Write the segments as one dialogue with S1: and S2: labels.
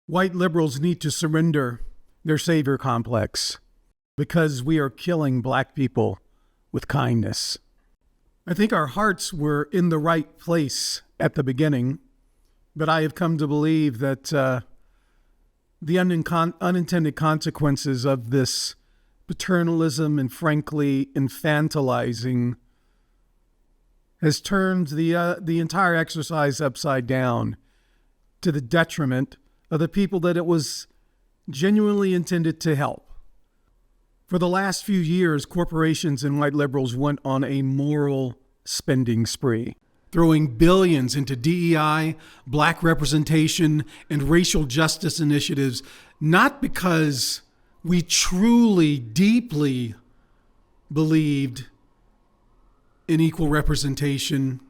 S1: White liberals need to surrender their savior complex because we are killing black people with kindness. I think our hearts were in the right place at the beginning, but I have come to believe that the unintended consequences of this paternalism and frankly infantilizing has turned the entire exercise upside down to the detriment of the people that it was genuinely intended to help. For the last few years, corporations and white liberals went on a moral spending spree, throwing billions into DEI, black representation, and racial justice initiatives, not because we truly, deeply believed in equal representation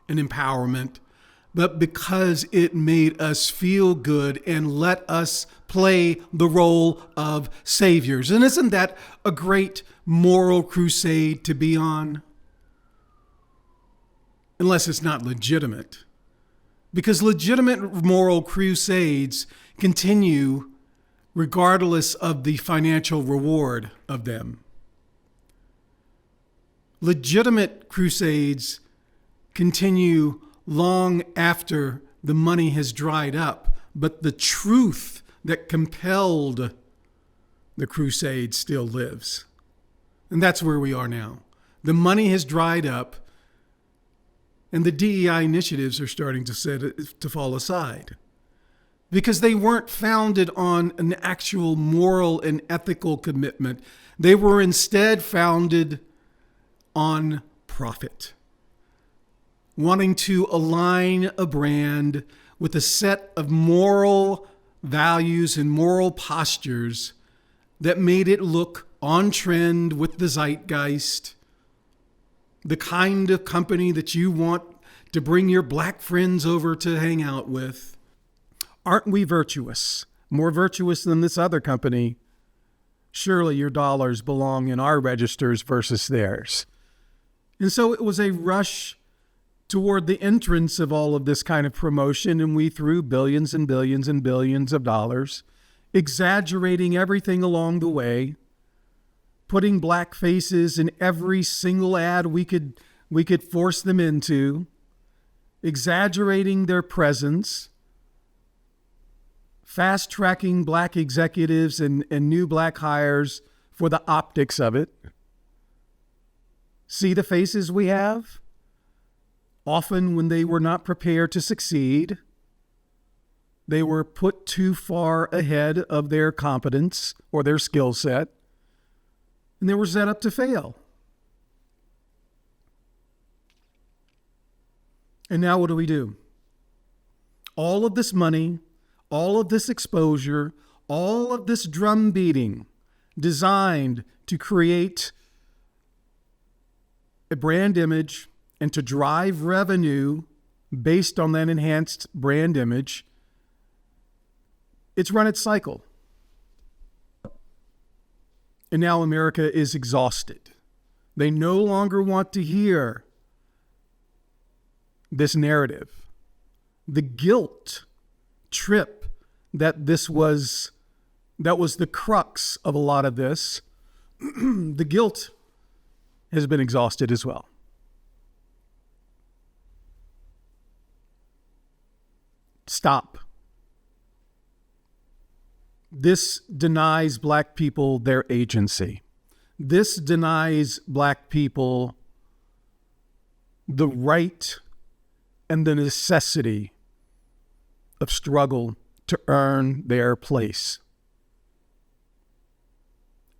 S1: and empowerment, but because it made us feel good and let us play the role of saviors. And isn't that a great moral crusade to be on? Unless it's not legitimate. Because legitimate moral crusades continue regardless of the financial reward of them. Legitimate crusades continue long after the money has dried up, but the truth that compelled the crusade still lives. And that's where we are now. The money has dried up, and the DEI initiatives are starting to fall aside because they weren't founded on an actual moral and ethical commitment. They were instead founded on profit, wanting to align a brand with a set of moral values and moral postures that made it look on trend with the zeitgeist, the kind of company that you want to bring your black friends over to hang out with. Aren't we virtuous? More virtuous than this other company? Surely your dollars belong in our registers versus theirs. And so it was a rush toward the entrance of all of this kind of promotion, and we threw billions and billions and billions of dollars, exaggerating everything along the way, putting black faces in every single ad we could force them into, exaggerating their presence, fast-tracking black executives and new black hires for the optics of it. See the faces we have? Often when they were not prepared to succeed, they were put too far ahead of their competence or their skill set, and they were set up to fail. And now what do? All of this money, all of this exposure, all of this drum beating designed to create a brand image and to drive revenue based on that enhanced brand image, it's run its cycle. And now America is exhausted. They no longer want to hear this narrative. The guilt trip that was the crux of a lot of this, the guilt has been exhausted as well. Stop. This denies black people their agency. This denies black people the right and the necessity of struggle to earn their place.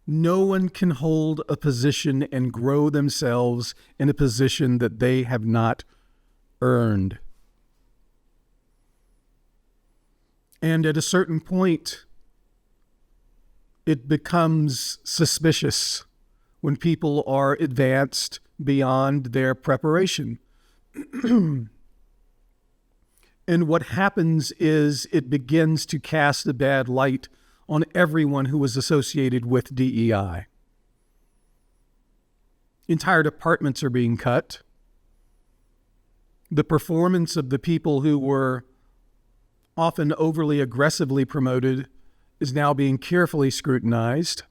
S1: No one can hold a position and grow themselves in a position that they have not earned. And at a certain point, it becomes suspicious when people are advanced beyond their preparation. And what happens is it begins to cast a bad light on everyone who was associated with DEI. Entire departments are being cut. The performance of the people who were often overly aggressively promoted, is now being carefully scrutinized.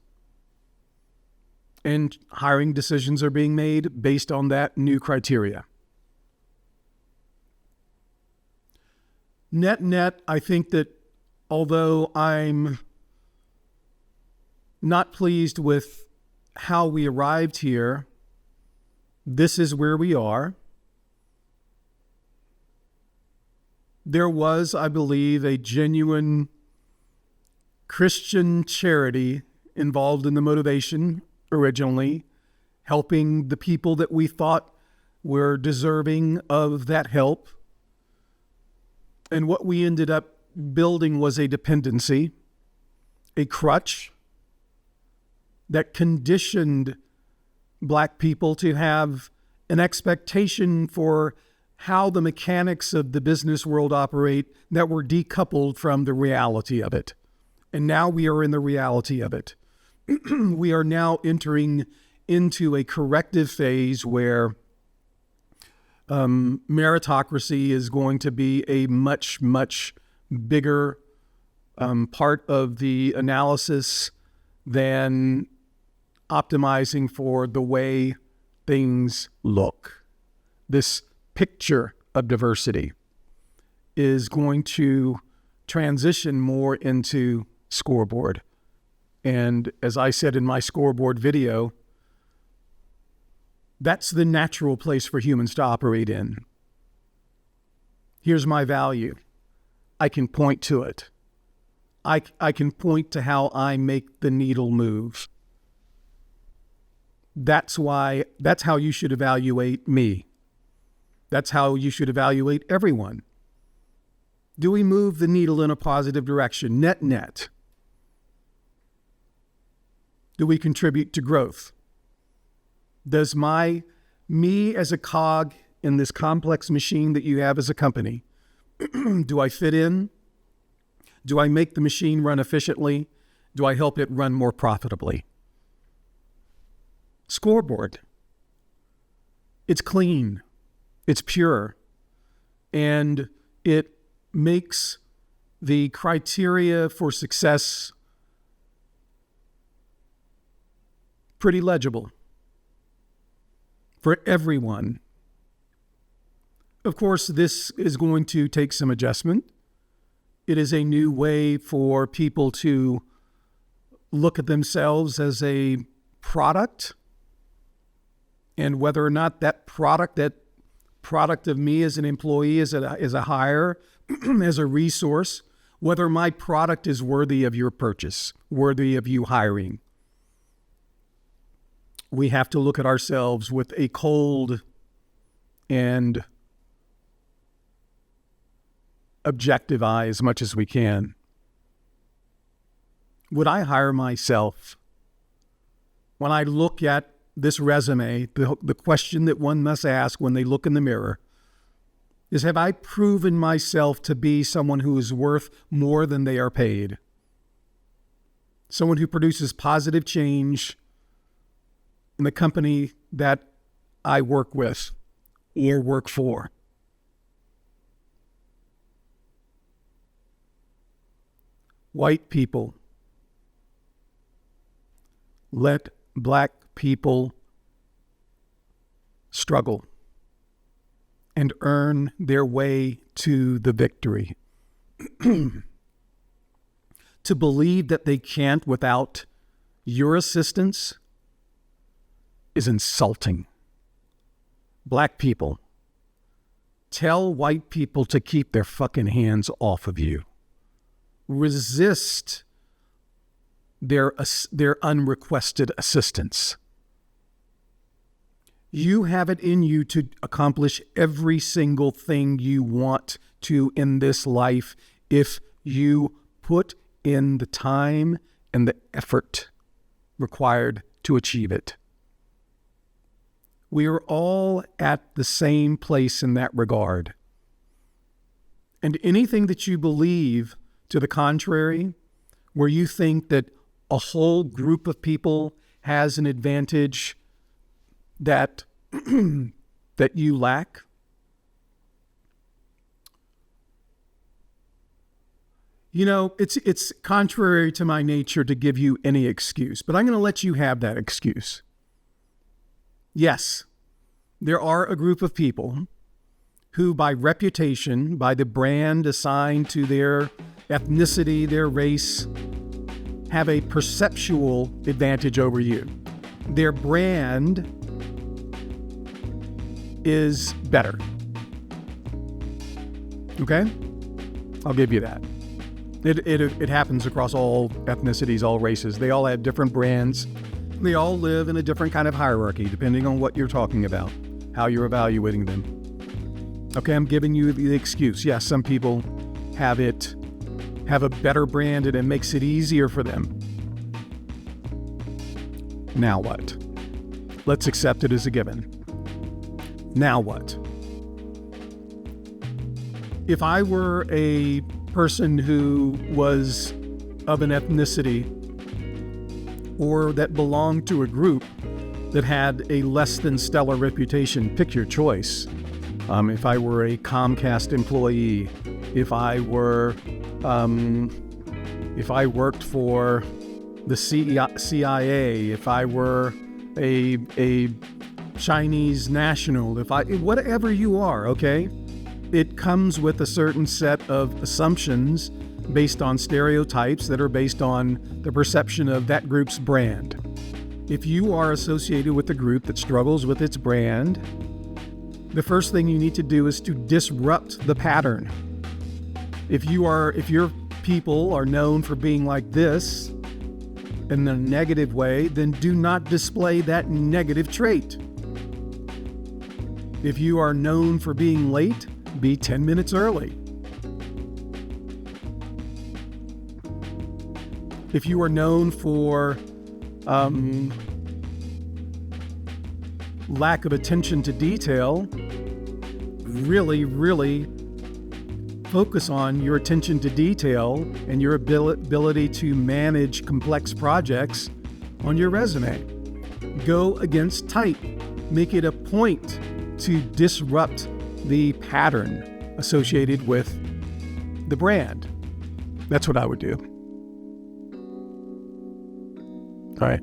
S1: And hiring decisions are being made based on that new criteria. Net, I think that although I'm not pleased with how we arrived here, this is where we are. There was, I believe, a genuine Christian charity involved in the motivation originally, helping the people that we thought were deserving of that help. And what we ended up building was a dependency, a crutch that conditioned Black people to have an expectation for how the mechanics of the business world operate that were decoupled from the reality of it. And now we are in the reality of it. We are now entering into a corrective phase where meritocracy is going to be a much, much bigger part of the analysis than optimizing for the way things look. This picture of diversity is going to transition more into Scoreboard. And as I said in my Scoreboard video, that's the natural place for humans to operate in. Here's my value. I can point to it. I can point to how I make the needle move. That's how you should evaluate me. That's how you should evaluate everyone. Do we move the needle in a positive direction? Net. Do we contribute to growth? Does me as a cog in this complex machine that you have as a company, do I fit in? Do I make the machine run efficiently? Do I help it run more profitably? Scoreboard. It's clean. It's pure. And it makes the criteria for success pretty legible for everyone. Of course, this is going to take some adjustment. It is a new way for people to look at themselves as a product, and whether or not that product of me as an employee, as a hire, as a resource, whether my product is worthy of your purchase, worthy of you hiring. We have to look at ourselves with a cold and objective eye as much as we can. Would I hire myself? When I look at this resume, the question that one must ask when they look in the mirror is, have I proven myself to be someone who is worth more than they are paid? Someone who produces positive change in the company that I work with or work for. White people, let Black people struggle and earn their way to the victory. To believe that they can't without your assistance is insulting. Black people, tell white people to keep their fucking hands off of you. Resist their unrequested assistance. You have it in you to accomplish every single thing you want to in this life if you put in the time and the effort required to achieve it. We are all at the same place in that regard. And anything that you believe to the contrary, where you think that a whole group of people has an advantage that that you lack, It's contrary to my nature to give you any excuse, but I'm going to let you have that excuse. Yes, there are a group of people who, by reputation, by the brand assigned to their ethnicity, their race, have a perceptual advantage over you. Their brand is better. Okay? I'll give you that. It happens across all ethnicities, all races. They all have different brands. They all live in a different kind of hierarchy, depending on what you're talking about, how you're evaluating them. Okay, I'm giving you the excuse. Yes, some people have a better brand and it makes it easier for them. Now what? Let's accept it as a given. Now what? If I were a person who was of an ethnicity or that belonged to a group that had a less than stellar reputation, pick your choice. If I were a Comcast employee, if I worked for the CIA, if I were a Chinese national, whatever you are, okay? It comes with a certain set of assumptions based on stereotypes that are based on the perception of that group's brand. If you are associated with a group that struggles with its brand, the first thing you need to do is to disrupt the pattern. If your people are known for being like this in a negative way, then do not display that negative trait. If you are known for being late, be 10 minutes early. If you are known for lack of attention to detail, really focus on your attention to detail and your ability to manage complex projects on your resume. Go against type. Make it a point to disrupt the pattern associated with the brand. That's what I would do. All right.